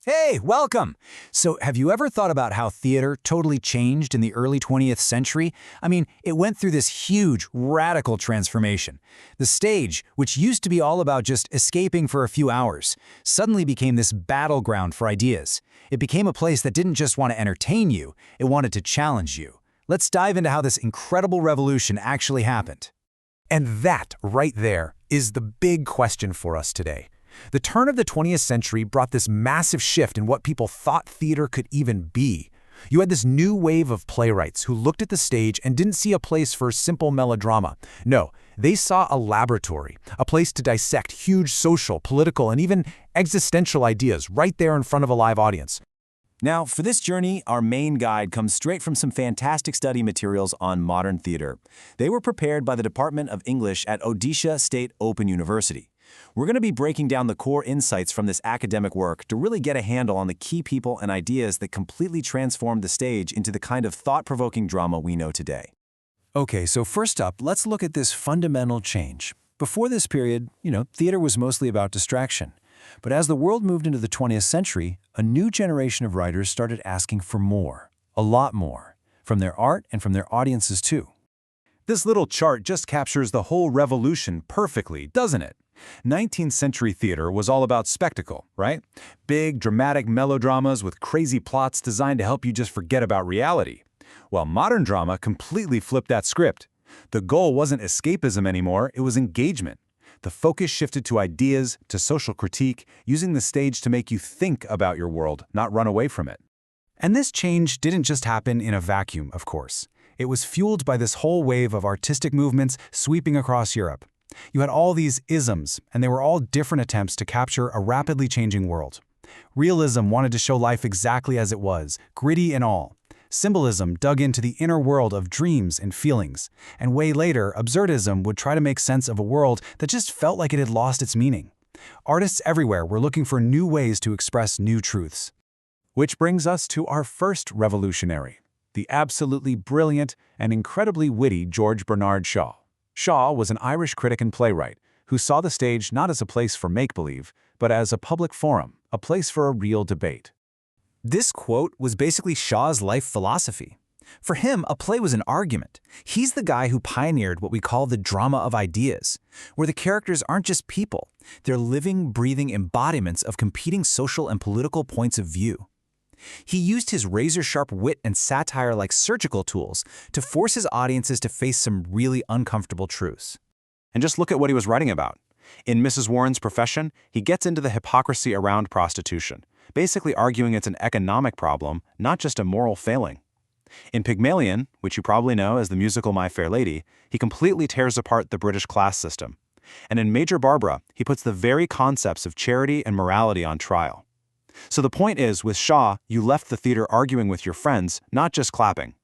Hey, welcome! So, have you ever thought about how theater totally changed in the early 20th century? I mean, it went through this huge, radical transformation. The stage, which used to be all about just escaping for a few hours, suddenly became this battleground for ideas. It became a place that didn't just want to entertain you, it wanted to challenge you. Let's dive into how this incredible revolution actually happened. And that, right there, is the big question for us today. The turn of the 20th century brought this massive shift in what people thought theater could even be. You had this new wave of playwrights who looked at the stage and didn't see a place for simple melodrama. No, they saw a laboratory, a place to dissect huge social, political, and even existential ideas right there in front of a live audience. Now, for this journey, our main guide comes straight from some fantastic study materials on modern theater. They were prepared by the Department of English at Odisha State Open University. We're going to be breaking down the core insights from this academic work to really get a handle on the key people and ideas that completely transformed the stage into the kind of thought-provoking drama we know today. Okay, so first up, let's look at this fundamental change. Before this period, theater was mostly about distraction. But as the world moved into the 20th century, a new generation of writers started asking for more, a lot more, from their art and from their audiences too. This little chart just captures the whole revolution perfectly, doesn't it? 19th century theater was all about spectacle, right? Big, dramatic melodramas with crazy plots designed to help you just forget about reality. While modern drama completely flipped that script. The goal wasn't escapism anymore, it was engagement. The focus shifted to ideas, to social critique, using the stage to make you think about your world, not run away from it. And this change didn't just happen in a vacuum, of course. It was fueled by this whole wave of artistic movements sweeping across Europe. You had all these isms, and they were all different attempts to capture a rapidly changing world. Realism wanted to show life exactly as it was, gritty and all. Symbolism dug into the inner world of dreams and feelings. And way later, absurdism would try to make sense of a world that just felt like it had lost its meaning. Artists everywhere were looking for new ways to express new truths. Which brings us to our first revolutionary, the absolutely brilliant and incredibly witty George Bernard Shaw. Shaw was an Irish critic and playwright who saw the stage not as a place for make-believe, but as a public forum, a place for a real debate. This quote was basically Shaw's life philosophy. For him, a play was an argument. He's the guy who pioneered what we call the drama of ideas, where the characters aren't just people, they're living, breathing embodiments of competing social and political points of view. He used his razor-sharp wit and satire like surgical tools to force his audiences to face some really uncomfortable truths. And just look at what he was writing about. In Mrs. Warren's Profession, he gets into the hypocrisy around prostitution, basically arguing it's an economic problem, not just a moral failing. In Pygmalion, which you probably know as the musical My Fair Lady, he completely tears apart the British class system. And in Major Barbara, he puts the very concepts of charity and morality on trial. So the point is, with Shaw, you left the theater arguing with your friends, not just clapping.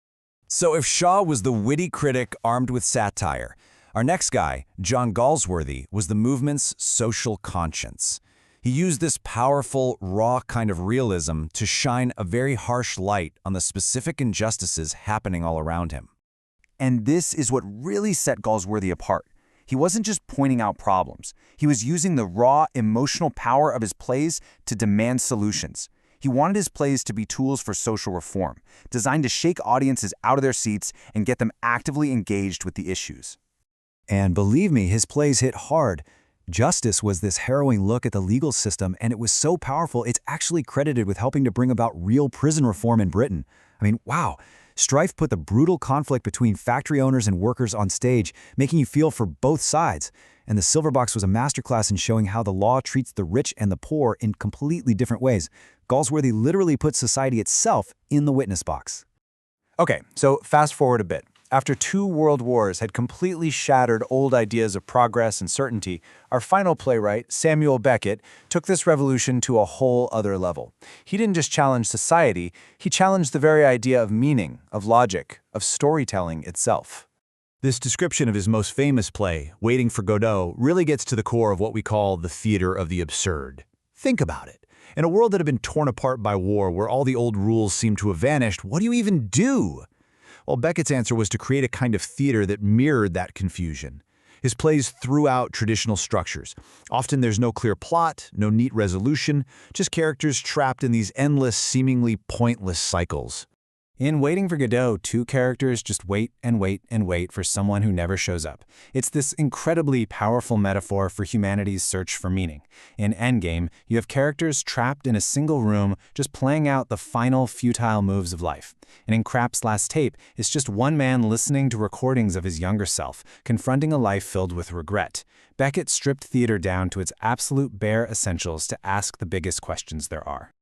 So if Shaw was the witty critic armed with satire, our next guy, John Galsworthy, was the movement's social conscience. He used this powerful, raw kind of realism to shine a very harsh light on the specific injustices happening all around him. And this is what really set Galsworthy apart. He wasn't just pointing out problems. He was using the raw, emotional power of his plays to demand solutions. He wanted his plays to be tools for social reform, designed to shake audiences out of their seats and get them actively engaged with the issues. And believe me, his plays hit hard. Justice was this harrowing look at the legal system, and it was so powerful it's actually credited with helping to bring about real prison reform in Britain. I mean, wow. Strife put the brutal conflict between factory owners and workers on stage, making you feel for both sides. And The Silver Box was a masterclass in showing how the law treats the rich and the poor in completely different ways. Galsworthy literally put society itself in the witness box. Okay, so fast forward a bit. After 2 world wars had completely shattered old ideas of progress and certainty, our final playwright, Samuel Beckett, took this revolution to a whole other level. He didn't just challenge society, he challenged the very idea of meaning, of logic, of storytelling itself. This description of his most famous play, Waiting for Godot, really gets to the core of what we call the theater of the absurd. Think about it. In a world that had been torn apart by war, where all the old rules seem to have vanished, what do you even do? Well, Beckett's answer was to create a kind of theater that mirrored that confusion. His plays threw out traditional structures. Often there's no clear plot, no neat resolution, just characters trapped in these endless, seemingly pointless cycles. In Waiting for Godot, two characters just wait and wait and wait for someone who never shows up. It's this incredibly powerful metaphor for humanity's search for meaning. In Endgame, you have characters trapped in a single room just playing out the final futile moves of life. And in Krapp's last tape, it's just one man listening to recordings of his younger self, confronting a life filled with regret. Beckett stripped theater down to its absolute bare essentials to ask the biggest questions there are.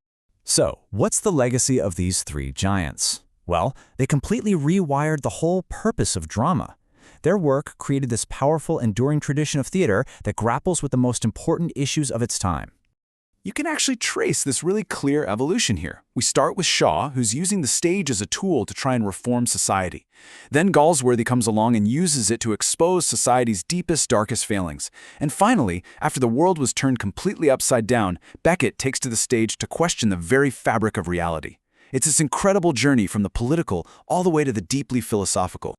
So, what's the legacy of these three giants? Well, they completely rewired the whole purpose of drama. Their work created this powerful, enduring tradition of theater that grapples with the most important issues of its time. You can actually trace this really clear evolution here. We start with Shaw, who's using the stage as a tool to try and reform society. Then Galsworthy comes along and uses it to expose society's deepest, darkest failings. And finally, after the world was turned completely upside down, Beckett takes to the stage to question the very fabric of reality. It's this incredible journey from the political all the way to the deeply philosophical.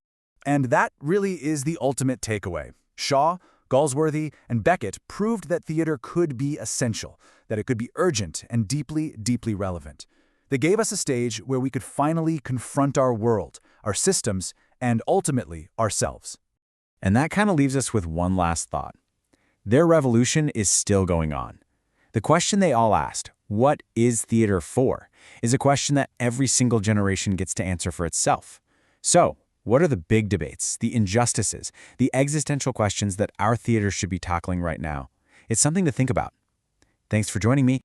And that really is the ultimate takeaway. Shaw, Galsworthy, and Beckett proved that theater could be essential, that it could be urgent and deeply, deeply relevant. They gave us a stage where we could finally confront our world, our systems, and ultimately ourselves. And that kind of leaves us with one last thought. Their revolution is still going on. The question they all asked, what is theater for, is a question that every single generation gets to answer for itself. So, what are the big debates, the injustices, the existential questions that our theater should be tackling right now? It's something to think about. Thanks for joining me.